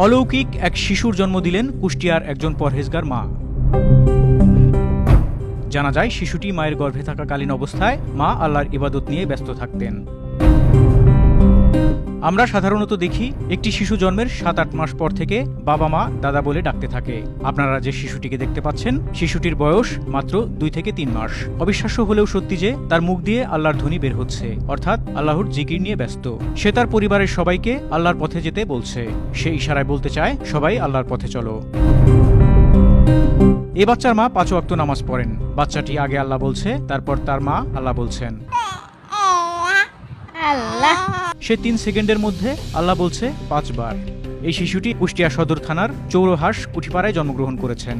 অলৌকিক এক শিশুর জন্ম দিলেন কুষ্টিয়ার একজন পরহেজগার মা। জানা যায়, শিশুটি মায়ের গর্ভে থাকাকালীন অবস্থায় মা আল্লাহর ইবাদত নিয়ে ব্যস্ত থাকতেন। আমরা সাধারণত দেখি একটি শিশু জন্মের 7-8 মাস পর থেকে বাবা মা দাদা বলে ডাকতে থাকে। আপনারা যে শিশুটিকে দেখতে পাচ্ছেন, শিশুটির বয়স মাত্র 2 থেকে 3 মাস। অবিশ্বাস্য হলেও সত্যি যে তার মুখ দিয়ে আল্লাহর ধ্বনি বের হচ্ছে, অর্থাৎ আল্লাহর জিকির নিয়ে ব্যস্ত। সে তার পরিবারের সবাইকে আল্লাহর পথে যেতে বলছে। সে ইশারায় বলতে চায়, সবাই আল্লাহর পথে চলো। এ বাচ্চার মা 5 ওয়াক্ত নামাজ পড়েন। বাচ্চাটি আগে আল্লাহ বলছে, তারপর তার মা আল্লাহ বলছেন। সে 3 সেকেন্ডের মধ্যে আল্লাহ বলছে 5 বার। এই শিশুটি কুষ্টিয়া সদর থানার চৌরহাস কুঠিপাড়ায় জন্মগ্রহণ করেছেন।